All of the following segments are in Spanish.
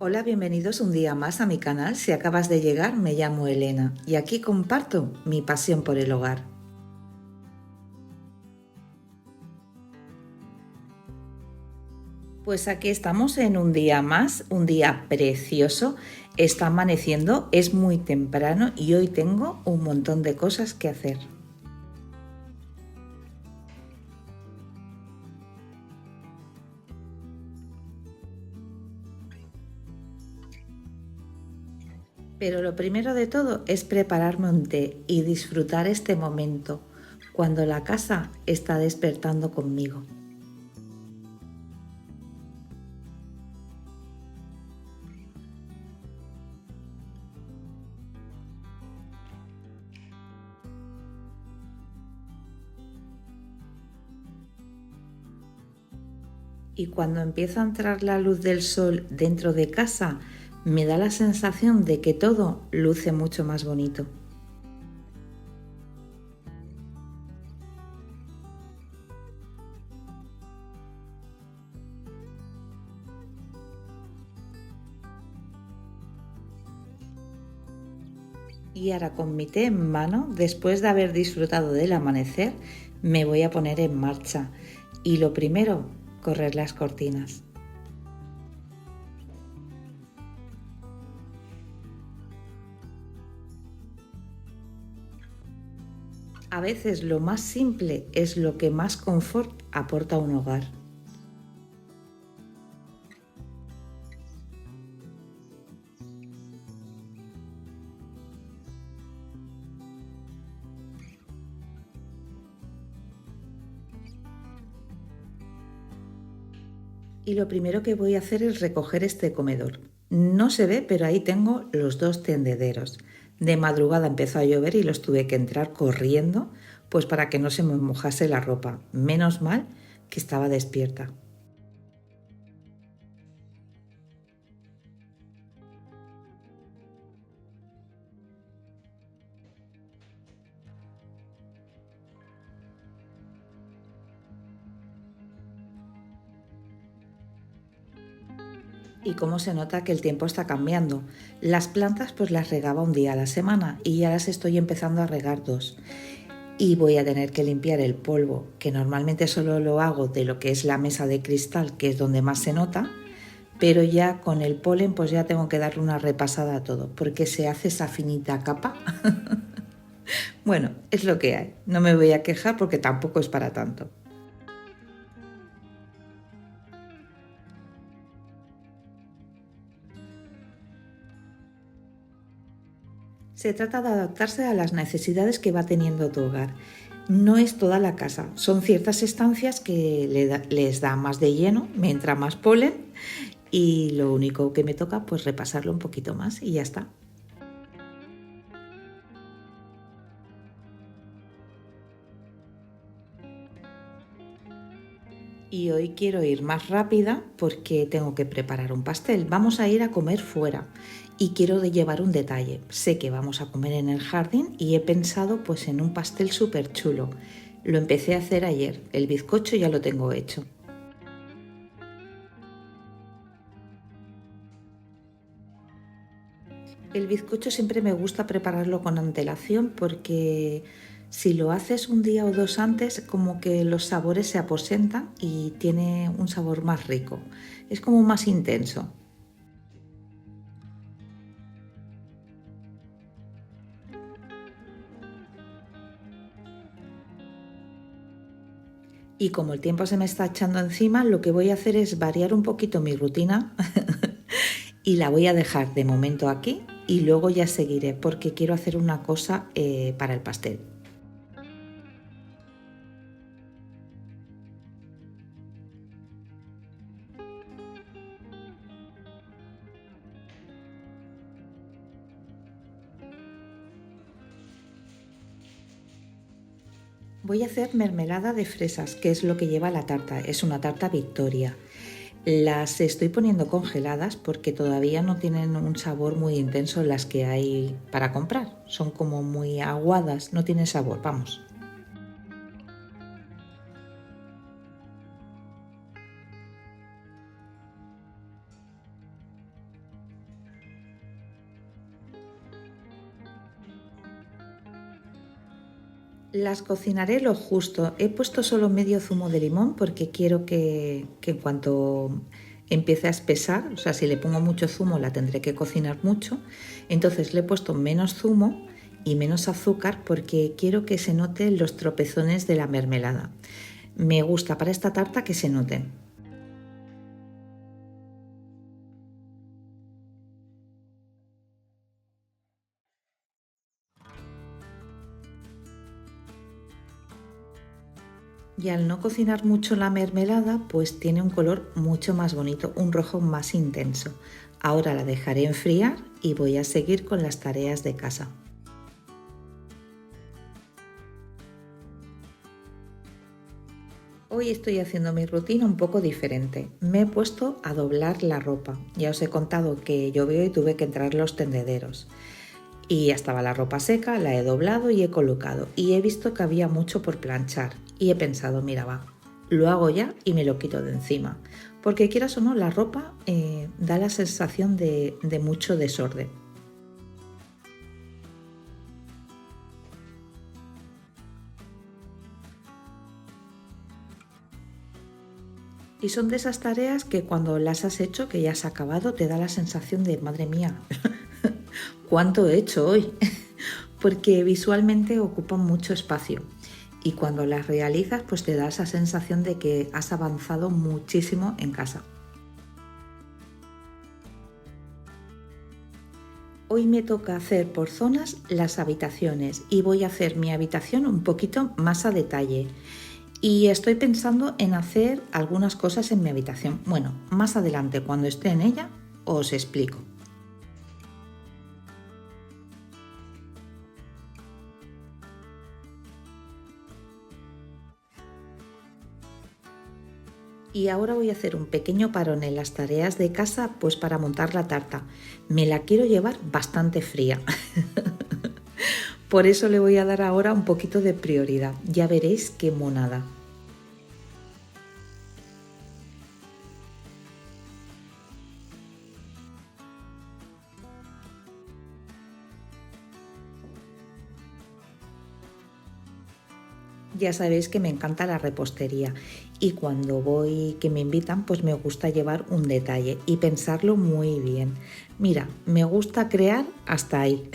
Hola, bienvenidos un día más a mi canal. Si acabas de llegar, me llamo Elena y aquí comparto mi pasión por el hogar. Pues aquí estamos en un día más, un día precioso. Está amaneciendo, es muy temprano y hoy tengo un montón de cosas que hacer. Pero lo primero de todo es prepararme un té y disfrutar este momento, cuando la casa está despertando conmigo. Y cuando empieza a entrar la luz del sol dentro de casa, me da la sensación de que todo luce mucho más bonito. Y ahora con mi té en mano, después de haber disfrutado del amanecer, me voy a poner en marcha. Y lo primero, correr las cortinas. A veces lo más simple es lo que más confort aporta a un hogar. Y lo primero que voy a hacer es recoger este comedor. No se ve, pero ahí tengo los dos tendederos. De madrugada empezó a llover y los tuve que entrar corriendo, pues para que no se me mojase la ropa. Menos mal que estaba despierta. Y cómo se nota que el tiempo está cambiando. Las plantas pues las regaba un día a la semana y ya las estoy empezando a regar dos. Y voy a tener que limpiar el polvo, que normalmente solo lo hago de lo que es la mesa de cristal, que es donde más se nota, pero ya con el polen pues ya tengo que darle una repasada a todo, porque se hace esa finita capa. Bueno, es lo que hay. No me voy a quejar porque tampoco es para tanto. Se trata de adaptarse a las necesidades que va teniendo tu hogar. No es toda la casa, son ciertas estancias que les da más de lleno, me entra más polen y lo único que me toca pues repasarlo un poquito más y ya está. Y hoy quiero ir más rápida porque tengo que preparar un pastel. Vamos a ir a comer fuera y quiero llevar un detalle. Sé que vamos a comer en el jardín y he pensado pues en un pastel súper chulo. Lo empecé a hacer ayer, el bizcocho ya lo tengo hecho. El bizcocho siempre me gusta prepararlo con antelación porque si lo haces un día o dos antes, como que los sabores se aposentan y tiene un sabor más rico. Es como más intenso. Y como el tiempo se me está echando encima, lo que voy a hacer es variar un poquito mi rutina y la voy a dejar de momento aquí y luego ya seguiré porque quiero hacer una cosa para el pastel. Voy a hacer mermelada de fresas, que es lo que lleva la tarta. Es una tarta Victoria. Las estoy poniendo congeladas porque todavía no tienen un sabor muy intenso las que hay para comprar. Son como muy aguadas, no tienen sabor, vamos. Las cocinaré lo justo. He puesto solo medio zumo de limón porque quiero que en cuanto empiece a espesar, o sea, si le pongo mucho zumo la tendré que cocinar mucho. Entonces le he puesto menos zumo y menos azúcar porque quiero que se noten los tropezones de la mermelada. Me gusta para esta tarta que se noten. Y al no cocinar mucho la mermelada, pues tiene un color mucho más bonito, un rojo más intenso. Ahora la dejaré enfriar y voy a seguir con las tareas de casa. Hoy estoy haciendo mi rutina un poco diferente. Me he puesto a doblar la ropa. Ya os he contado que llovió y tuve que entrar los tendederos. Y ya estaba la ropa seca, la he doblado y he colocado. Y he visto que había mucho por planchar. Y he pensado, mira, va, lo hago ya y me lo quito de encima. Porque quieras o no, la ropa da la sensación de mucho desorden. Y son de esas tareas que cuando las has hecho, que ya has acabado, te da la sensación de, madre mía, ¿cuánto he hecho hoy? Porque visualmente ocupan mucho espacio. Y cuando las realizas, pues te da esa sensación de que has avanzado muchísimo en casa. Hoy me toca hacer por zonas las habitaciones y voy a hacer mi habitación un poquito más a detalle. Y estoy pensando en hacer algunas cosas en mi habitación. Bueno, más adelante cuando esté en ella os explico. Y ahora voy a hacer un pequeño parón en las tareas de casa pues para montar la tarta. Me la quiero llevar bastante fría. Por eso le voy a dar ahora un poquito de prioridad. Ya veréis qué monada. Ya sabéis que me encanta la repostería y cuando voy que me invitan pues me gusta llevar un detalle y pensarlo muy bien. Mira, me gusta crear hasta ahí.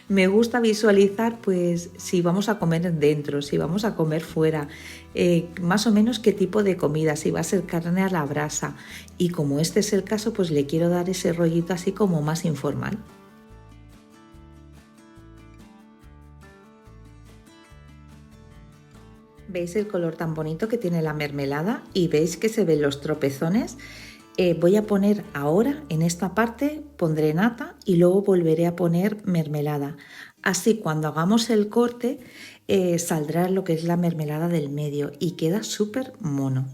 Me gusta visualizar pues si vamos a comer dentro, si vamos a comer fuera, más o menos qué tipo de comida, si va a ser carne a la brasa y como este es el caso pues le quiero dar ese rollito así como más informal. ¿Veis el color tan bonito que tiene la mermelada? ¿Y veis que se ven los tropezones? Voy a poner ahora en esta parte, pondré nata y luego volveré a poner mermelada. Así cuando hagamos el corte saldrá lo que es la mermelada del medio y queda súper mono.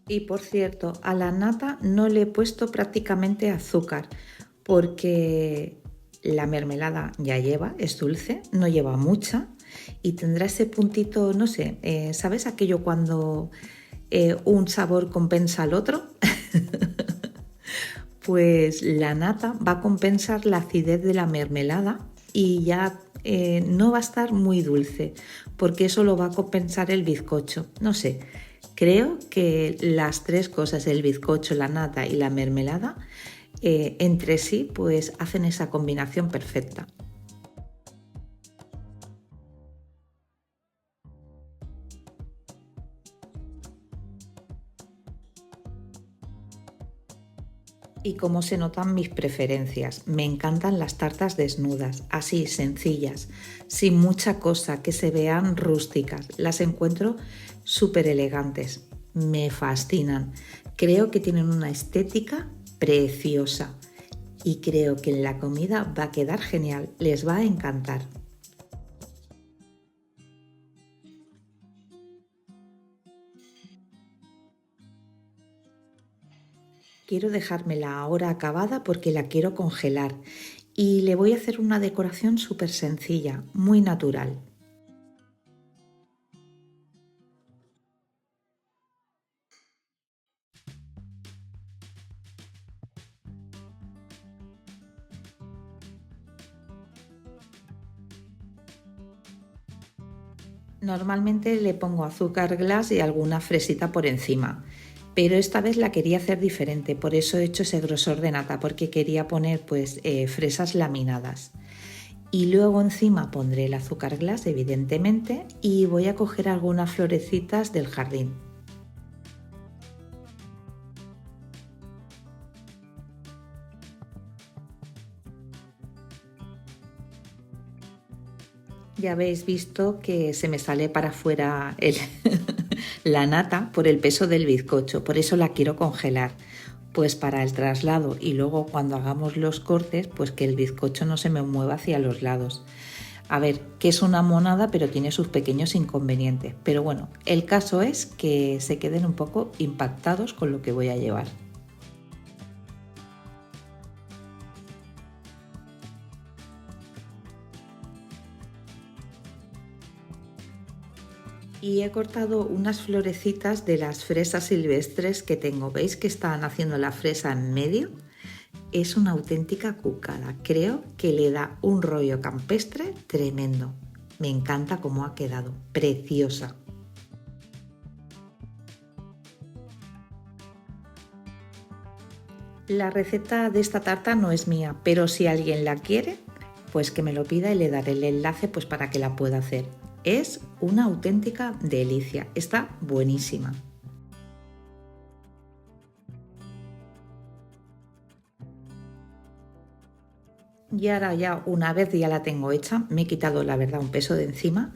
Y por cierto, a la nata no le he puesto prácticamente azúcar porque la mermelada ya lleva, es dulce, no lleva mucha y tendrá ese puntito, no sé, ¿sabes aquello cuando un sabor compensa al otro? Pues la nata va a compensar la acidez de la mermelada y ya no va a estar muy dulce porque eso lo va a compensar el bizcocho. No sé, creo que las tres cosas, el bizcocho, la nata y la mermelada, entre sí pues hacen esa combinación perfecta. Y cómo se notan mis preferencias. Me encantan las tartas desnudas, así sencillas, sin mucha cosa, que se vean rústicas. Las encuentro súper elegantes. Me fascinan. Creo que tienen una estética preciosa. Y creo que en la comida va a quedar genial. Les va a encantar. Quiero dejármela ahora acabada porque la quiero congelar y le voy a hacer una decoración súper sencilla, muy natural. Normalmente le pongo azúcar glass y alguna fresita por encima, pero esta vez la quería hacer diferente, por eso he hecho ese grosor de nata, porque quería poner pues fresas laminadas. Y luego encima pondré el azúcar glass, evidentemente, y voy a coger algunas florecitas del jardín. Ya habéis visto que se me sale para afuera la nata por el peso del bizcocho, por eso la quiero congelar. Pues para el traslado y luego cuando hagamos los cortes, pues que el bizcocho no se me mueva hacia los lados. A ver, que es una monada, pero tiene sus pequeños inconvenientes. Pero bueno, el caso es que se queden un poco impactados con lo que voy a llevar. Y he cortado unas florecitas de las fresas silvestres que tengo. ¿Veis que están haciendo la fresa en medio? Es una auténtica cucada. Creo que le da un rollo campestre tremendo. Me encanta cómo ha quedado. Preciosa. La receta de esta tarta no es mía, pero si alguien la quiere, pues que me lo pida y le daré el enlace pues para que la pueda hacer. Es una auténtica delicia. Está buenísima. Y ahora ya una vez ya la tengo hecha, me he quitado la verdad un peso de encima,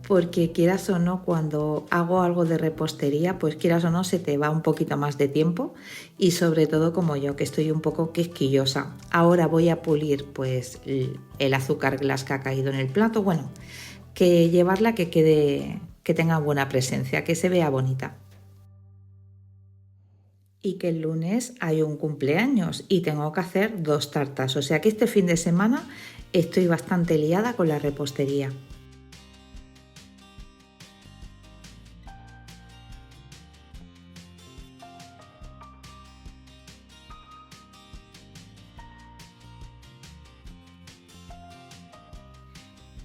porque quieras o no, cuando hago algo de repostería, pues quieras o no, se te va un poquito más de tiempo y sobre todo como yo, que estoy un poco quisquillosa. Ahora voy a pulir pues el azúcar glass que ha caído en el plato, bueno, que llevarla que quede, que tenga buena presencia, que se vea bonita. Y que el lunes hay un cumpleaños y tengo que hacer 2 tartas, o sea que este fin de semana estoy bastante liada con la repostería.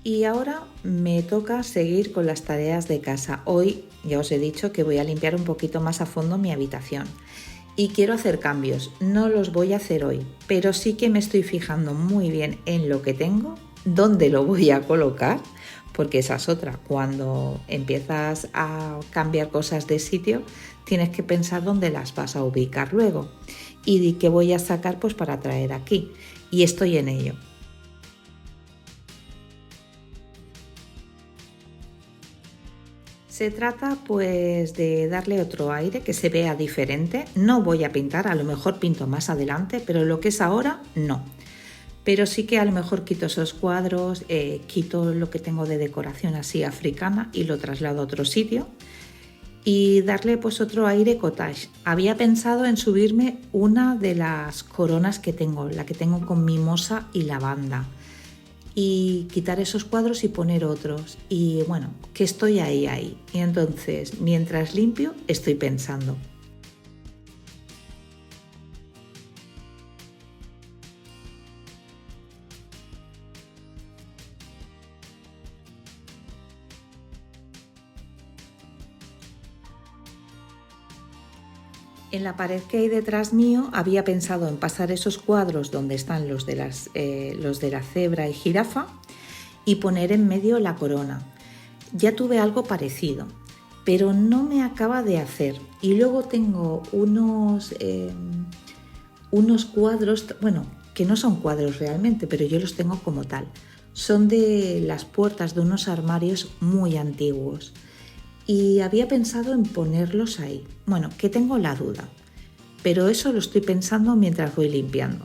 Y ahora me toca seguir con las tareas de casa. Hoy ya os he dicho que voy a limpiar un poquito más a fondo mi habitación y quiero hacer cambios. No los voy a hacer hoy, pero sí que me estoy fijando muy bien en lo que tengo, dónde lo voy a colocar, porque esa es otra. Cuando empiezas a cambiar cosas de sitio, tienes que pensar dónde las vas a ubicar luego y qué voy a sacar pues para traer aquí. Y estoy en ello. Se trata pues de darle otro aire que se vea diferente. No voy a pintar, a lo mejor pinto más adelante, pero lo que es ahora no. Pero sí que a lo mejor quito esos cuadros, quito lo que tengo de decoración así africana y lo traslado a otro sitio y darle pues otro aire cottage. Había pensado en subirme una de las coronas que tengo, la que tengo con mimosa y lavanda, y quitar esos cuadros y poner otros. Y bueno, que estoy ahí. Y entonces, mientras limpio, estoy pensando. En la pared que hay detrás mío había pensado en pasar esos cuadros donde están los de la cebra y jirafa y poner en medio la corona. Ya tuve algo parecido, pero no me acaba de hacer. Y luego tengo unos cuadros, bueno, que no son cuadros realmente, pero yo los tengo como tal. Son de las puertas de unos armarios muy antiguos. Y había pensado en ponerlos ahí. Bueno, que tengo la duda, pero eso lo estoy pensando mientras voy limpiando.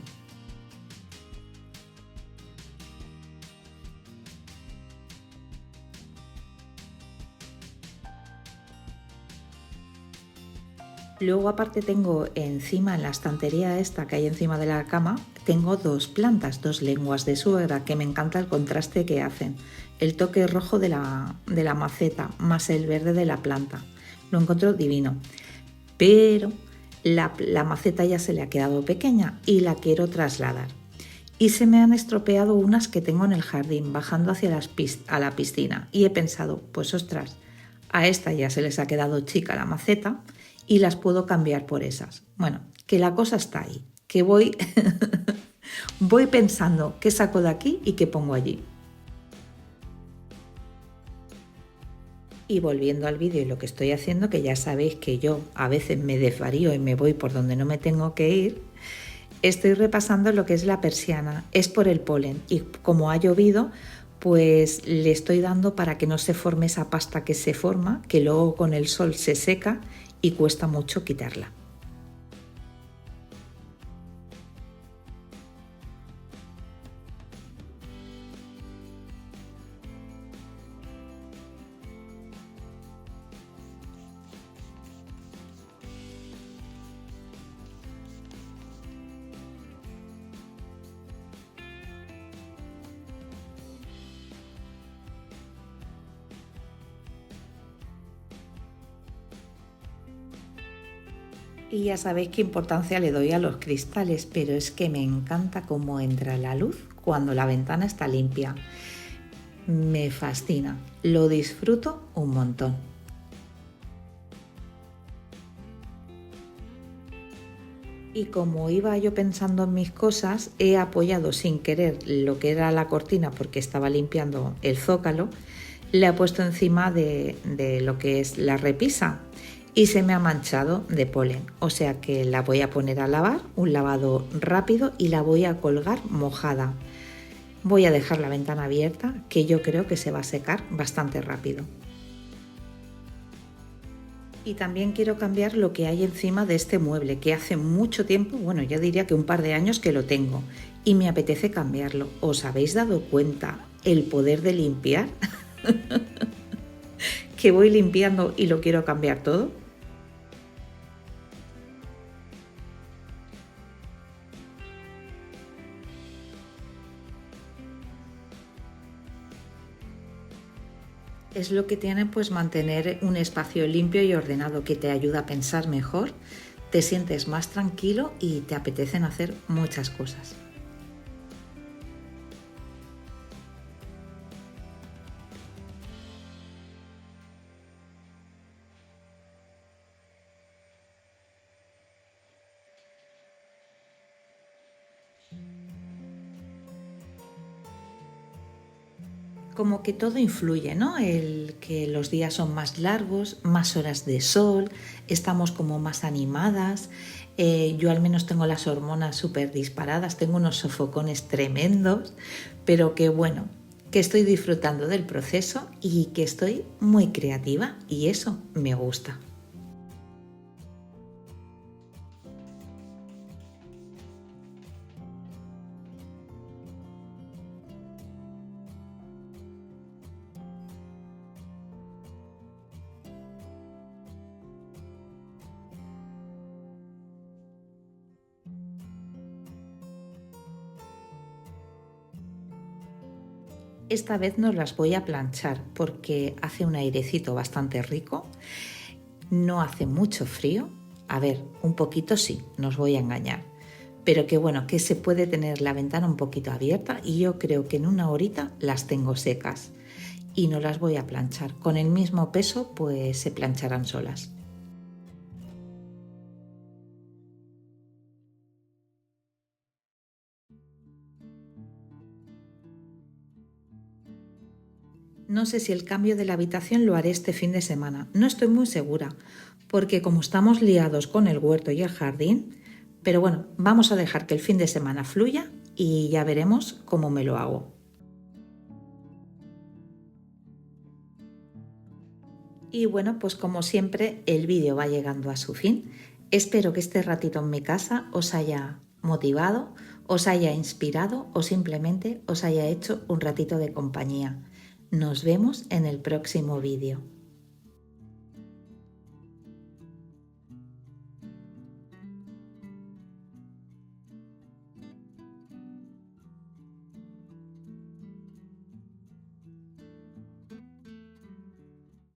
Luego aparte tengo encima, en la estantería esta que hay encima de la cama, tengo dos plantas, dos lenguas de suegra, que me encanta el contraste que hacen. El toque rojo de la maceta más el verde de la planta. Lo encuentro divino. Pero la maceta ya se le ha quedado pequeña y la quiero trasladar. Y se me han estropeado unas que tengo en el jardín, bajando hacia a la piscina. Y he pensado, pues ostras, a esta ya se les ha quedado chica la maceta y las puedo cambiar por esas. Bueno, que la cosa está ahí, que voy, voy pensando qué saco de aquí y qué pongo allí. Y volviendo al vídeo y lo que estoy haciendo, que ya sabéis que yo a veces me desvarío y me voy por donde no me tengo que ir, estoy repasando lo que es la persiana. Es por el polen y como ha llovido, pues le estoy dando para que no se forme esa pasta que se forma, que luego con el sol se seca y cuesta mucho quitarla. Y ya sabéis qué importancia le doy a los cristales, pero es que me encanta cómo entra la luz cuando la ventana está limpia. Me fascina, lo disfruto un montón. Y como iba yo pensando en mis cosas, he apoyado sin querer lo que era la cortina porque estaba limpiando el zócalo, le he puesto encima de lo que es la repisa y se me ha manchado de polen. O sea que la voy a poner a lavar, un lavado rápido, y la voy a colgar mojada. Voy a dejar la ventana abierta, que yo creo que se va a secar bastante rápido. Y también quiero cambiar lo que hay encima de este mueble, que hace mucho tiempo, bueno, yo diría que un par de años que lo tengo, y me apetece cambiarlo. ¿Os habéis dado cuenta el poder de limpiar? Que voy limpiando y lo quiero cambiar todo. Es lo que tiene pues mantener un espacio limpio y ordenado, que te ayuda a pensar mejor, te sientes más tranquilo y te apetecen hacer muchas cosas. Como que todo influye, ¿no? El que los días son más largos, más horas de sol, estamos como más animadas. Yo al menos tengo las hormonas súper disparadas, tengo unos sofocones tremendos, pero que bueno, que estoy disfrutando del proceso y que estoy muy creativa y eso me gusta. Esta vez no las voy a planchar porque hace un airecito bastante rico, no hace mucho frío, a ver, un poquito sí, no os voy a engañar, pero que bueno, que se puede tener la ventana un poquito abierta y yo creo que en una horita las tengo secas y no las voy a planchar. Con el mismo peso pues se plancharán solas. No sé si el cambio de la habitación lo haré este fin de semana, no estoy muy segura, porque como estamos liados con el huerto y el jardín, pero bueno, vamos a dejar que el fin de semana fluya y ya veremos cómo me lo hago. Y bueno, pues como siempre, el vídeo va llegando a su fin. Espero que este ratito en mi casa os haya motivado, os haya inspirado o simplemente os haya hecho un ratito de compañía. Nos vemos en el próximo vídeo.